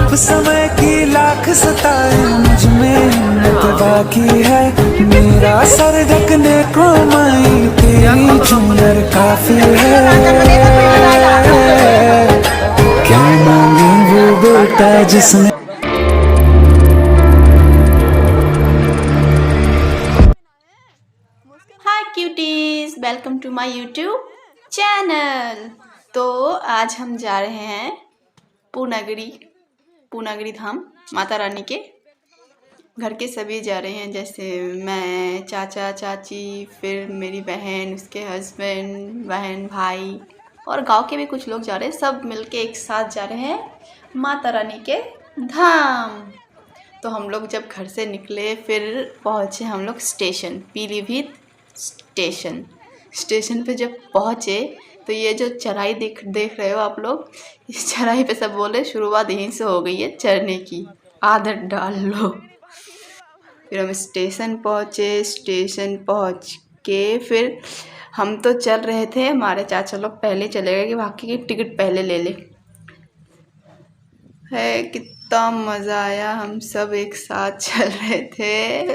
अब समय की लाख सताए मुझ में हिम्मत बाकी है, मेरा सर ढकने को माई तेरी चुनर काफी है। क्या मांगे वो बेटा जिसने। Hi cuties, welcome to my YouTube channel. तो आज हम जा रहे हैं पूनागिरी धाम माता रानी के। घर के सभी जा रहे हैं, जैसे मैं, चाचा चाची, फिर मेरी बहन, उसके हस्बैंड, बहन, भाई और गांव के भी कुछ लोग जा रहे हैं। सब मिलके एक साथ जा रहे हैं माता रानी के धाम। तो हम लोग जब घर से निकले फिर पहुँचे हम लोग स्टेशन, पीलीभीत स्टेशन पे जब पहुँचे तो ये जो चढ़ाई देख रहे हो आप लोग, इस चढ़ाई पे सब बोले शुरुआत यहीं से हो गई है चढ़ने की, आदत डाल लो। फिर हम स्टेशन पहुँचे, स्टेशन पहुँच के फिर हम तो चल रहे थे, हमारे चाचा लोग पहले चले गए कि बाकी की टिकट पहले ले ले। है कितना मज़ा आया, हम सब एक साथ चल रहे थे।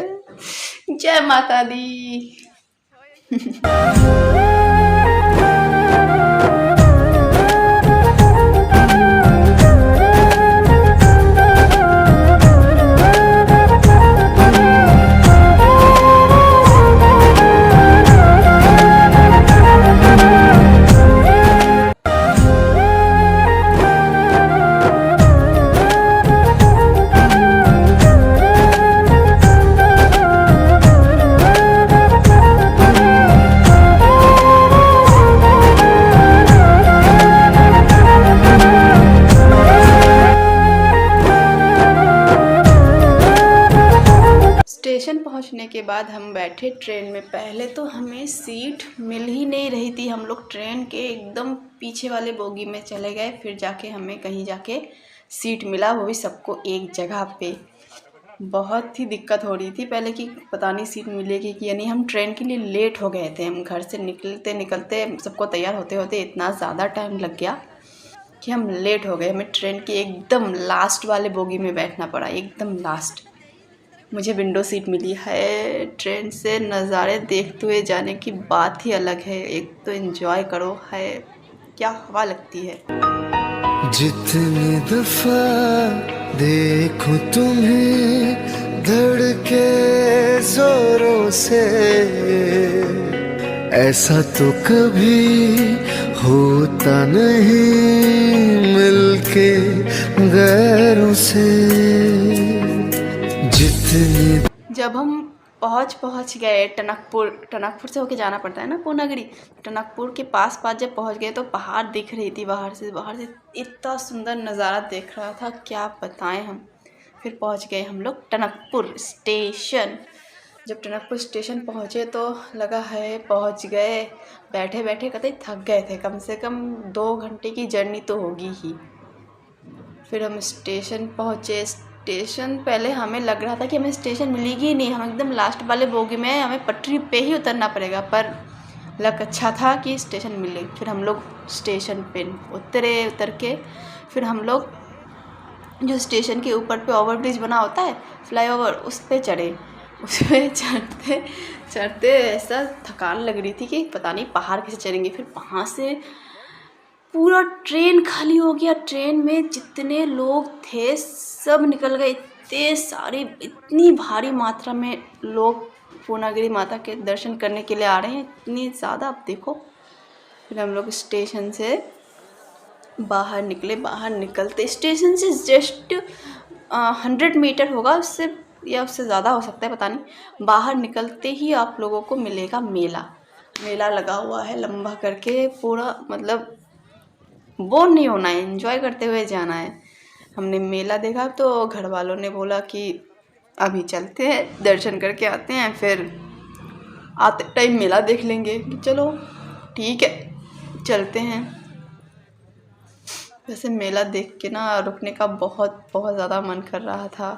जय माता दी। स्टेशन पहुंचने के बाद हम बैठे ट्रेन में। पहले तो हमें सीट मिल ही नहीं रही थी, हम लोग ट्रेन के एकदम पीछे वाले बोगी में चले गए। फिर जाके हमें कहीं जाके सीट मिला, वो भी सबको एक जगह पे। बहुत ही दिक्कत हो रही थी पहले कि पता नहीं सीट मिलेगी कि नहीं। हम ट्रेन के लिए लेट हो गए थे, हम घर से निकलते निकलते सबको तैयार होते होते इतना ज़्यादा टाइम लग गया कि हम लेट हो गए। हमें ट्रेन की एकदम लास्ट वाले बोगी में बैठना पड़ा, एकदम लास्ट। मुझे विंडो सीट मिली है। ट्रेन से नज़ारे देखते हुए जाने की बात ही अलग है, एक तो एंजॉय करो, है क्या हवा लगती है। जितनी दफा देखूं तुम्हें धड़के जोरों से, ऐसा तो कभी होता नहीं मिलके गैरों से। जब हम पहुंच गए टनकपुर से होके जाना पड़ता है ना पूनागिरी। टनकपुर के पास जब पहुंच गए तो पहाड़ दिख रही थी बाहर से इतना सुंदर नज़ारा देख रहा था, क्या बताएं हम। फिर पहुंच गए हम लोग टनकपुर स्टेशन। जब टनकपुर स्टेशन पहुंचे तो लगा है पहुंच गए। बैठे बैठे कतई थक गए थे, कम से कम 2 घंटे की जर्नी तो होगी ही। फिर हम स्टेशन पहुंचे। स्टेशन पहले हमें लग रहा था कि हमें स्टेशन मिलेगी ही नहीं, हम एकदम लास्ट वाले बोगी में, हमें पटरी पे ही उतरना पड़ेगा। पर लक अच्छा था कि स्टेशन मिले। फिर हम लोग स्टेशन पे उतर के फिर हम लोग जो स्टेशन के ऊपर पे ओवरब्रिज बना होता है, फ्लाईओवर, उस पर चढ़े। उस पर चढ़ते चढ़ते ऐसा थकान लग रही थी कि पता नहीं पहाड़ कैसे चढ़ेंगे। फिर वहाँ से पूरा ट्रेन खाली हो गया। ट्रेन में जितने लोग थे सब निकल गए, इतने सारे, इतनी भारी मात्रा में लोग पूर्णागिरी माता के दर्शन करने के लिए आ रहे हैं, इतनी ज़्यादा। आप देखो। फिर हम लोग स्टेशन से बाहर निकले। बाहर निकलते स्टेशन से जस्ट 100 मीटर होगा, उससे या उससे ज़्यादा हो सकता है, पता नहीं। बाहर निकलते ही आप लोगों को मिलेगा मेला लगा हुआ है लंबा करके पूरा, मतलब बोर नहीं होना है, एंजॉय करते हुए जाना है। हमने मेला देखा तो घर वालों ने बोला कि अभी चलते हैं, दर्शन करके आते हैं, फिर आते टाइम मेला देख लेंगे। चलो ठीक है, चलते हैं। वैसे मेला देख के ना रुकने का बहुत ज़्यादा मन कर रहा था।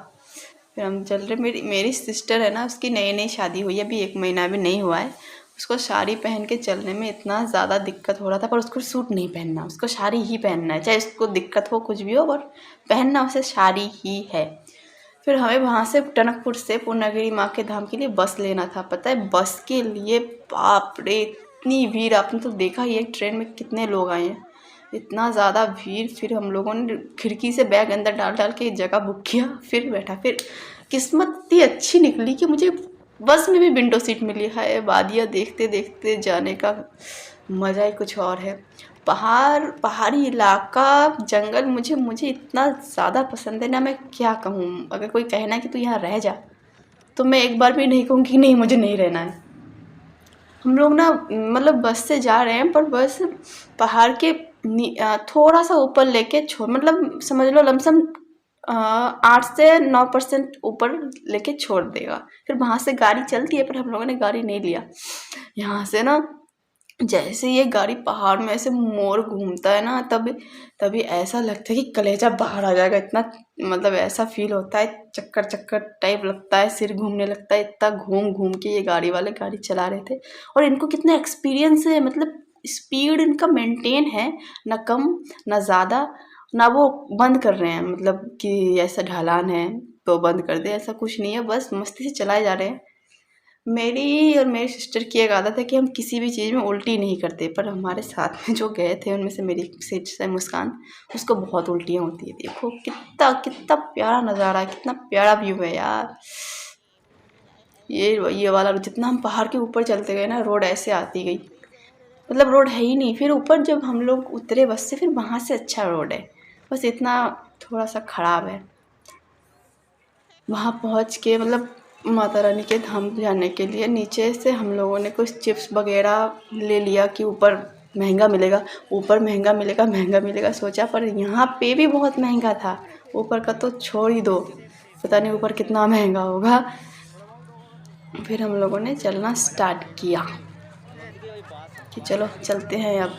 फिर हम चल रहे। मेरी सिस्टर है ना, उसकी नई शादी हुई है, अभी 1 महीना भी नहीं हुआ है। उसको साड़ी पहन के चलने में इतना ज़्यादा दिक्कत हो रहा था, पर उसको सूट नहीं पहनना, उसको साड़ी ही पहनना है, चाहे उसको दिक्कत हो कुछ भी हो, पर पहनना उसे साड़ी ही है। फिर हमें वहाँ से टनकपुर से पूर्णागिरि माँ के धाम के लिए बस लेना था। पता है बस के लिए बाप रे इतनी भीड़, आपने तो देखा ही है ट्रेन में कितने लोग आए हैं, इतना ज़्यादा भीड़। फिर हम लोगों ने खिड़की से बैग अंदर डाल डाल के जगह बुक किया, फिर बैठा। फिर किस्मत इतनी अच्छी निकली कि मुझे बस में भी विंडो सीट मिली है। वादियाँ देखते देखते जाने का मज़ा ही कुछ और है। पहाड़ी इलाका, जंगल मुझे इतना ज़्यादा पसंद है ना, मैं क्या कहूँ। अगर कोई कहना कि तू यहाँ रह जा, तो मैं एक बार भी नहीं कहूँगी कि नहीं मुझे नहीं रहना है। हम लोग ना मतलब बस से जा रहे हैं, पर बस पहाड़ के थोड़ा सा ऊपर लेके मतलब समझ लो लमसम 8 से 9% ऊपर लेके छोड़ देगा। फिर वहाँ से गाड़ी चलती है, पर हम लोगों ने गाड़ी नहीं लिया। यहाँ से ना जैसे ये गाड़ी पहाड़ में ऐसे मोड़ घूमता है ना, तभी ऐसा लगता है कि कलेजा बाहर आ जाएगा। इतना मतलब ऐसा फील होता है, चक्कर चक्कर टाइप लगता है, सिर घूमने लगता है। इतना घूम घूम के ये गाड़ी वाले गाड़ी चला रहे थे, और इनको कितना एक्सपीरियंस है, मतलब स्पीड इनका मेंटेन है, ना कम ना ज़्यादा, ना वो बंद कर रहे हैं, मतलब कि ऐसा ढलान है तो बंद कर दे, ऐसा कुछ नहीं है, बस मस्ती से चलाए जा रहे हैं। मेरी और मेरी सिस्टर की एक आदत है कि हम किसी भी चीज़ में उल्टी नहीं करते, पर हमारे साथ में जो गए थे उनमें से मेरी सिस्टर मुस्कान, उसको बहुत उल्टियाँ होती है। देखो कितना कितना प्यारा नज़ारा है, कितना प्यारा व्यू है यार। ये वाला जितना हम पहाड़ के ऊपर चलते गए ना, रोड ऐसे आती गई, मतलब रोड है ही नहीं। फिर ऊपर जब हम लोग उतरे बस से, फिर वहाँ से अच्छा रोड है, बस इतना थोड़ा सा ख़राब है। वहाँ पहुँच के मतलब माता रानी के धाम जाने के लिए नीचे से हम लोगों ने कुछ चिप्स वगैरह ले लिया कि ऊपर महंगा मिलेगा, ऊपर महंगा मिलेगा सोचा, पर यहाँ पे भी बहुत महंगा था। ऊपर का तो छोड़ ही दो, पता नहीं ऊपर कितना महंगा होगा। फिर हम लोगों ने चलना स्टार्ट किया कि चलो चलते हैं अब,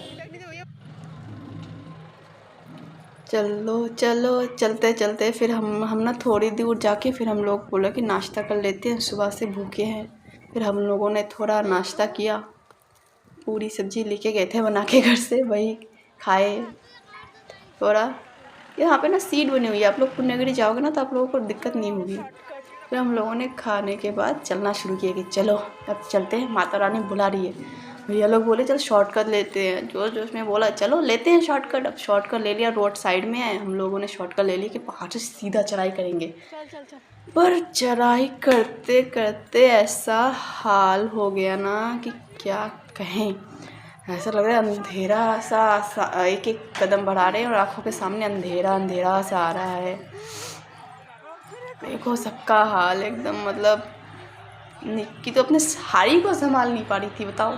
चलो चलो चलते चलते। फिर हम ना थोड़ी दूर जाके फिर हम लोग बोला कि नाश्ता कर लेते हैं, सुबह से भूखे हैं। फिर हम लोगों ने थोड़ा नाश्ता किया, पूरी सब्जी लेके गए थे बना के घर से, वही खाए थोड़ा। यहाँ पे ना सीट बनी हुई है, आप लोग पूर्णागिरि जाओगे ना तो आप लोगों को दिक्कत नहीं होगी। फिर हम लोगों ने खाने के बाद चलना शुरू किया कि चलो अब चलते हैं, माता रानी बुला रही है। भैया लोग बोले चल शॉर्टकट लेते हैं, जो उसमें बोला चलो लेते हैं शॉर्टकट। अब शॉर्टकट ले लिया, रोड साइड में है, हम लोगों ने शॉर्टकट ले लिया कि पहाड़ से सीधा चढ़ाई करेंगे। पर चढ़ाई करते करते ऐसा हाल हो गया ना कि क्या कहें। ऐसा लग रहा है अंधेरा सा एक एक कदम बढ़ा रहे हैं और आँखों के सामने अंधेरा अंधेरा सा आ रहा है। देखो सबका हाल एकदम, मतलब निक्की तो अपने साड़ी को संभाल नहीं पा रही थी, बताओ।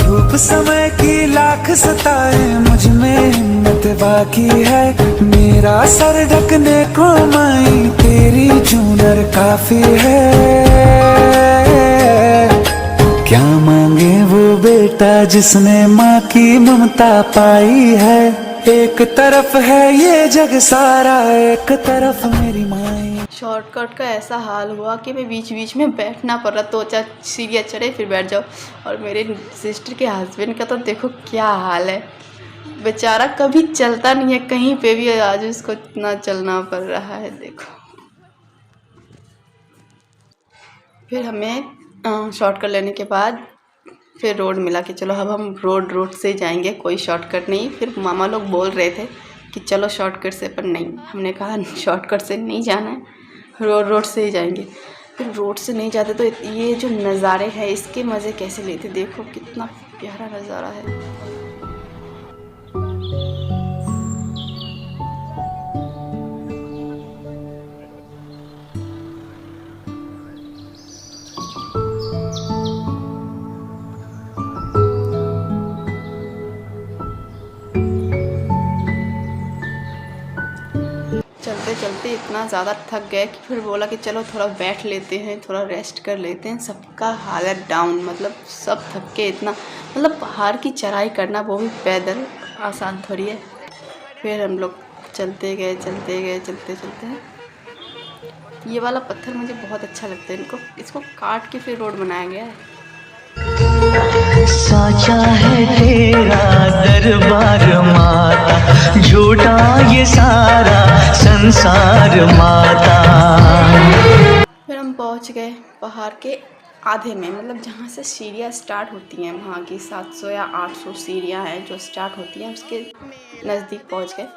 धूप समय की लाख सताए, मुझ में हिम्मत बाकी है, मेरा सर ढकने को माई तेरी चूनर काफी है। क्या मांगे वो बेटा जिसने माँ की ममता पाई है, एक तरफ है ये जग सारा, एक तरफ मेरी माई। शॉर्टकट का ऐसा हाल हुआ कि मैं बीच बीच में बैठना पड़ रहा, तो चाहे सीढ़ियाँ चढ़े फिर बैठ जाओ। और मेरे सिस्टर के हस्बैंड का तो देखो क्या हाल है, बेचारा कभी चलता नहीं है कहीं पे भी, आज उसको इतना चलना पड़ रहा है देखो। फिर हमें शॉर्टकट लेने के बाद फिर रोड मिला कि चलो अब हम रोड से जाएंगे, कोई शॉर्टकट नहीं। फिर मामा लोग बोल रहे थे कि चलो शॉर्टकट से, पर नहीं, हमने कहा शॉर्टकट से नहीं जाना है, रोड से ही जाएंगे। फिर रोड से नहीं जाते तो ये जो नज़ारे हैं इसके मज़े कैसे लेते, देखो कितना प्यारा नज़ारा है। चलते चलते इतना ज़्यादा थक गए कि फिर बोला कि चलो थोड़ा बैठ लेते हैं, थोड़ा रेस्ट कर लेते हैं। सबका हालत डाउन, मतलब सब थक के इतना, मतलब पहाड़ की चढ़ाई करना वो भी पैदल आसान थोड़ी है। फिर हम लोग चलते गए चलते हैं। ये वाला पत्थर मुझे बहुत अच्छा लगता है, इसको काट के फिर रोड बनाया गया है। साचा है तेरा दरबार माता, झूठा ये सारा संसार माता। फिर हम पहुंच गए पहाड़ के आधे में, मतलब जहाँ से सीढ़ियाँ स्टार्ट होती हैं, वहाँ की 700 या 800 सीढ़ियाँ हैं जो स्टार्ट होती हैं, उसके नज़दीक पहुँच गए।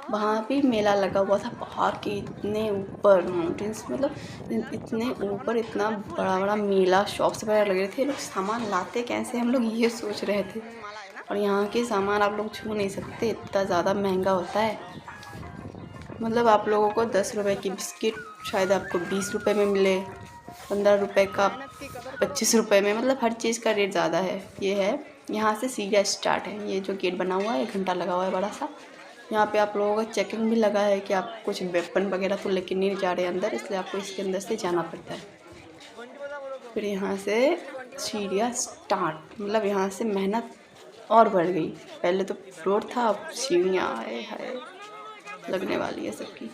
वहाँ भी मेला लगा हुआ था पहाड़ के इतने ऊपर, माउंटेन्स मतलब इतने ऊपर, इतना बड़ा बड़ा मेला, शॉप्स वगैरह लग रहे थे। लोग सामान लाते कैसे, हम लोग ये सोच रहे थे। और यहाँ के सामान आप लोग छू नहीं सकते, इतना ज़्यादा महंगा होता है। मतलब आप लोगों को 10 रुपए की बिस्किट शायद आपको 20 रुपए में मिले, 15 रुपए का 25 रुपए में, मतलब हर चीज़ का रेट ज़्यादा है। ये है यहाँ से सीढ़ियाँ स्टार्ट है। ये जो गेट बना हुआ है, 1 घंटा लगा हुआ है बड़ा सा। यहाँ पे आप लोगों का चेकिंग भी लगा है कि आप कुछ वेपन वगैरह तो लेके नहीं जा रहे अंदर, इसलिए आपको इसके अंदर से जाना पड़ता है। फिर यहाँ से सीढ़ियाँ स्टार्ट, मतलब यहाँ से मेहनत और बढ़ गई। पहले तो फ्लोर था, अब सीढ़ियाँ आए हाय लगने वाली है सबकी।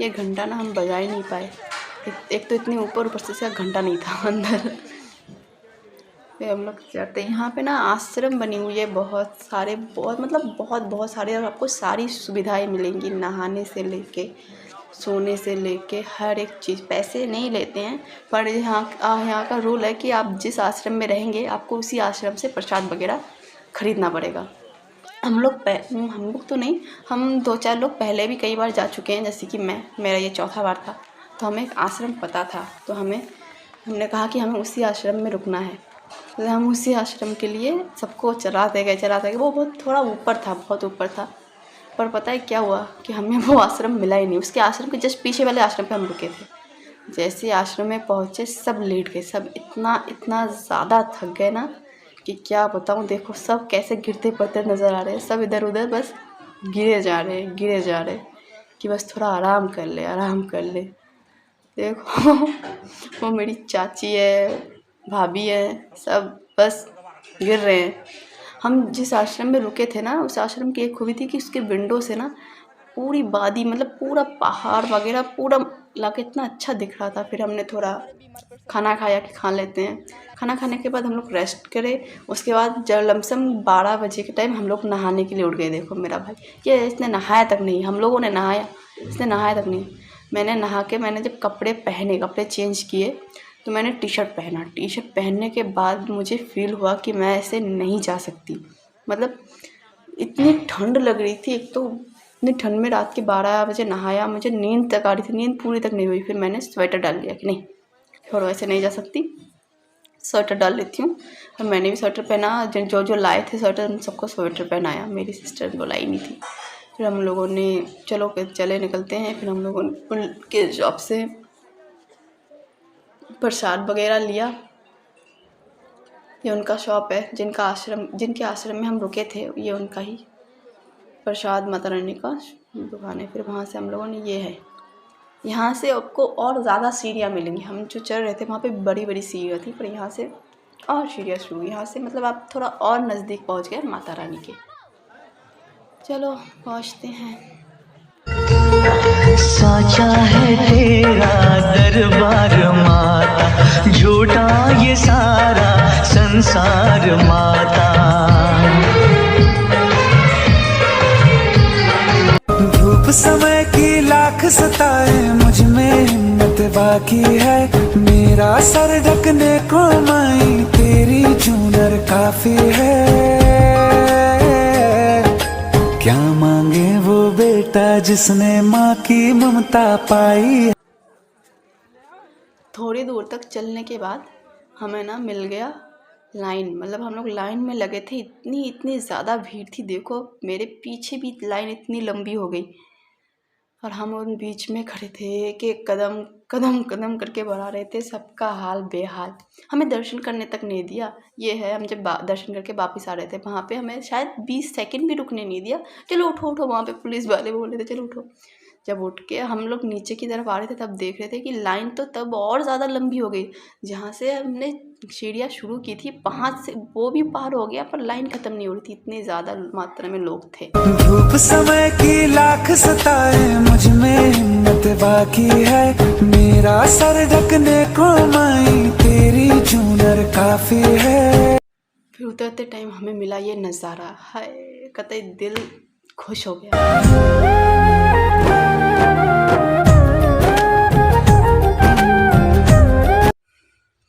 ये घंटा ना हम बजा ही नहीं पाए, एक तो इतनी ऊपर से इसका घंटा नहीं था अंदर। फिर हम लोग जाते हैं। यहाँ पे ना आश्रम बनी हुई है बहुत सारे, बहुत सारे, और आपको सारी सुविधाएं मिलेंगी, नहाने से लेके सोने से लेके हर एक चीज़। पैसे नहीं लेते हैं, पर यहाँ का रूल है कि आप जिस आश्रम में रहेंगे आपको उसी आश्रम से प्रसाद वगैरह ख़रीदना पड़ेगा। हम लोग तो नहीं, हम 2-4 लोग पहले भी कई बार जा चुके हैं, जैसे कि मेरा ये चौथा बार था। तो हमें एक आश्रम पता था, तो हमने कहा कि हमें उसी आश्रम में रुकना है। तो हम उसी आश्रम के लिए सबको चलाते गए। वो थोड़ा ऊपर था, बहुत ऊपर था। पर पता है क्या हुआ कि हमें वो आश्रम मिला ही नहीं। उसके आश्रम के जस्ट पीछे वाले आश्रम पे हम रुके थे। जैसे आश्रम में पहुँचे सब लेट गए, सब इतना ज़्यादा थक गए ना कि क्या बताऊँ। देखो सब कैसे गिरते पड़ते नज़र आ रहे हैं, सब इधर उधर बस गिरे जा रहे कि बस थोड़ा आराम कर ले। देखो वो मेरी चाची है, भाभी है, सब बस गिर रहे हैं। हम जिस आश्रम में रुके थे ना, उस आश्रम की एक खूबी थी कि उसके विंडो से ना पूरी वादी, मतलब पूरा पहाड़ वगैरह पूरा लाके इतना अच्छा दिख रहा था। फिर हमने थोड़ा खाना खाया कि खा लेते हैं। खाना खाने के बाद हम लोग रेस्ट करे। उसके बाद जब लमसम 12 बजे के टाइम हम लोग नहाने के लिए उठ गए। देखो मेरा भाई, ये इसने नहाया तक नहीं, हम लोगों ने नहाया, इसने नहाया तक नहीं। मैंने नहा के मैंने जब कपड़े चेंज किए तो मैंने टी शर्ट पहना। टी शर्ट पहनने के बाद मुझे फ़ील हुआ कि मैं ऐसे नहीं जा सकती। मतलब इतनी ठंड लग रही थी, एक तो इतनी ठंड में रात के 12 बजे नहाया, मुझे नींद तक आ रही थी, नींद पूरी तक नहीं हुई। फिर मैंने स्वेटर डाल लिया कि नहीं छोड़ो, ऐसे नहीं जा सकती, स्वेटर डाल लेती हूँ। और मैंने भी स्वेटर पहना। जो लाए थे स्वेटर उन सबको स्वेटर पहनाया। मेरी सिस्टर बुलाई नहीं थी। फिर हम लोगों ने चले निकलते हैं। फिर हम लोगों ने उनके शॉप से प्रसाद वगैरह लिया। ये उनका शॉप है, जिनके आश्रम में हम रुके थे, ये उनका ही प्रसाद माता रानी का दुकान है। फिर वहाँ से हम लोगों ने यहाँ से आपको और ज़्यादा सीढ़ियाँ मिलेंगी। हम जो चढ़ रहे थे वहाँ पे बड़ी बड़ी सीढ़ियाँ थी, पर यहाँ से और सीढ़ियाँ शुरू। यहाँ से मतलब आप थोड़ा और नज़दीक पहुँच गए माता रानी के। चलो पहुँचते हैं। साचा है तेरा दरबार माता, झूठा ये सारा संसार माता। धूप समय की लाख सताए, मुझ में हिम्मत बाकी है। मेरा सर ढकने को माई तेरी चूनर काफी है। क्या मांगे वो बेटा जिसने माँ की ममता पाई। थोड़ी दूर तक चलने के बाद हमें ना मिल गया लाइन। मतलब हम लोग लाइन में लगे थे, इतनी ज़्यादा भीड़ थी। देखो मेरे पीछे भी लाइन इतनी लंबी हो गई और हम उन बीच में खड़े थे कि कदम करके बढ़ा रहे थे। सबका हाल बेहाल। हमें दर्शन करने तक नहीं दिया। ये है, हम जब दर्शन करके वापस आ रहे थे, वहाँ पे हमें शायद 20 सेकंड भी रुकने नहीं दिया। चलो उठो, वहाँ पे पुलिस वाले बोल रहे थे चलो उठो। जब उठ के हम लोग नीचे की तरफ आ रहे थे तब देख रहे थे कि लाइन तो तब और ज़्यादा लंबी हो गई। जहाँ से हमने सीढ़ियाँ शुरू की थी वहाँ से वो भी पार हो गया, पर लाइन ख़त्म नहीं हो रही थी, इतनी ज़्यादा मात्रा में लोग थे। धूप समय की लाख सताए, मुझ में हिम्मत बाकी है। मेरा सर ढकने को माई तेरी चूनर काफी है। फिर उतरते टाइम हमें मिला ये नज़ारा, हाय कतई दिल खुश हो गया।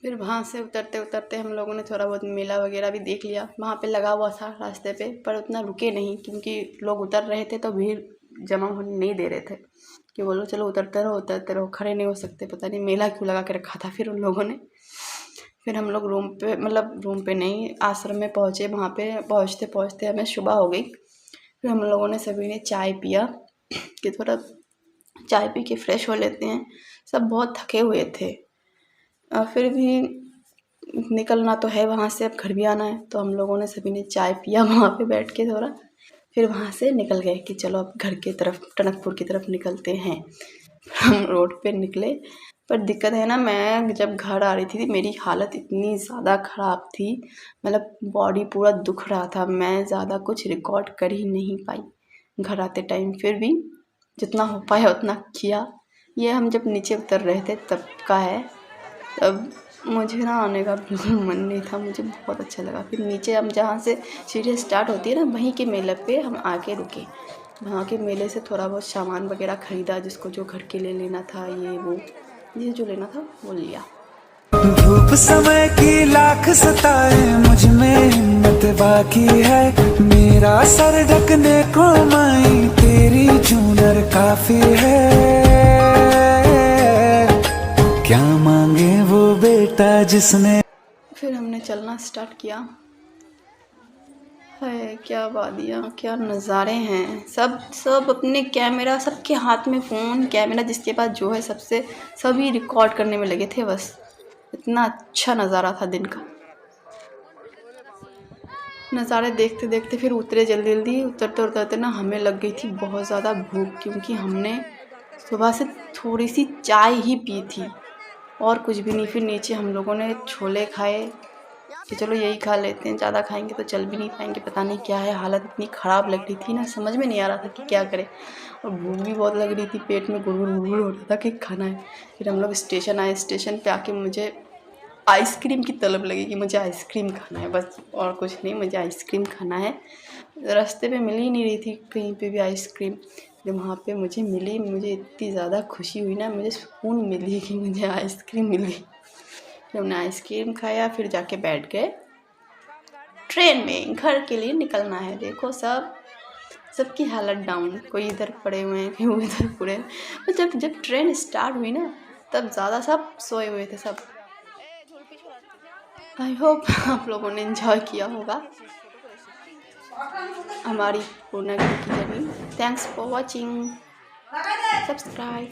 फिर वहाँ से उतरते उतरते हम लोगों ने थोड़ा बहुत मेला वगैरह भी देख लिया। वहाँ पे लगा हुआ था रास्ते पे, पर उतना रुके नहीं क्योंकि लोग उतर रहे थे तो भीड़ जमा होने नहीं दे रहे थे कि बोलो चलो उतरते रहो, खड़े नहीं हो सकते। पता नहीं मेला क्यों लगा के रखा था फिर उन लोगों ने। फिर हम लोग रूम पे नहीं, आश्रम में पहुँचे। वहाँ पे पहुँचते पहुँचते हमें सुबह हो गई। फिर हम लोगों ने सभी ने चाय पिया कि थोड़ा चाय पी के फ्रेश हो लेते हैं। सब बहुत थके हुए थे और फिर भी निकलना तो है वहाँ से, अब घर भी आना है। तो हम लोगों ने सभी ने चाय पिया वहाँ पे बैठ के थोड़ा, फिर वहाँ से निकल गए कि चलो अब घर की तरफ, टनकपुर की तरफ निकलते हैं। हम रोड पे निकले, पर दिक्कत है ना, मैं जब घर आ रही थी मेरी हालत इतनी ज़्यादा ख़राब थी, मतलब बॉडी पूरा दुख रहा था। मैं ज़्यादा कुछ रिकॉर्ड कर ही नहीं पाई घर आते टाइम, फिर भी जितना हो पाया उतना किया। ये हम जब नीचे उतर रहे थे तब का है। तब मुझे ना आने का बिल्कुल मन नहीं था, मुझे बहुत अच्छा लगा। फिर नीचे हम जहाँ से सीढ़ी स्टार्ट होती है ना, वहीं के मेले पे हम आके रुके। वहाँ के मेले से थोड़ा बहुत सामान वगैरह ख़रीदा, जिसको जो घर के लिए लेना था, ये वो ये जो लेना था वो लिया। धूप समय की लाख सताए, मुझ में हिम्मत बाकी है। मेरा सर ढकने को माई तेरी चूनर काफी है। क्या मांगे वो बेटा जिसने। फिर हमने चलना स्टार्ट किया। है क्या वादियाँ, क्या नज़ारे हैं। सब अपने कैमरा, सबके हाथ में फ़ोन कैमरा, जिसके पास जो है सभी रिकॉर्ड करने में लगे थे। बस इतना अच्छा नज़ारा था दिन का। नज़ारे देखते देखते फिर उतरे जल्दी उतरते उतरते ना हमें लग गई थी बहुत ज़्यादा भूख, क्योंकि हमने सुबह से थोड़ी सी चाय ही पी थी और कुछ भी नहीं। फिर नीचे हम लोगों ने छोले खाए कि चलो यही खा लेते हैं, ज़्यादा खाएंगे तो चल भी नहीं पाएंगे। पता नहीं क्या है, हालत इतनी ख़राब लग रही थी ना, समझ में नहीं आ रहा था कि क्या करें। और भूख भी बहुत लग रही थी, पेट में गुड़गुड़ हो रहा था कि खाना है। फिर हम लोग स्टेशन आए। स्टेशन पे आके मुझे आइसक्रीम की तलब लगी कि मुझे आइसक्रीम खाना है, बस और कुछ नहीं, मुझे आइसक्रीम खाना है। रास्ते पे मिल ही नहीं रही थी कहीं पे भी आइसक्रीम। जब वहाँ पे मुझे मिली, मुझे इतनी ज़्यादा खुशी हुई ना, मुझे सुकून मिली कि मुझे आइसक्रीम मिल गई। फिर हमने आइसक्रीम खाया, फिर जाके बैठ गए ट्रेन में। घर के लिए निकलना है। देखो सबकी हालत डाउन, कोई इधर पड़े हुए हैं, कोई इधर पड़े हैं। जब ट्रेन स्टार्ट हुई ना, तब ज़्यादा सब सोए हुए थे सब। आई होप आप लोगों ने एंजॉय किया होगा हमारी पूर्णागिरि की journey. Thanks for watching, subscribe.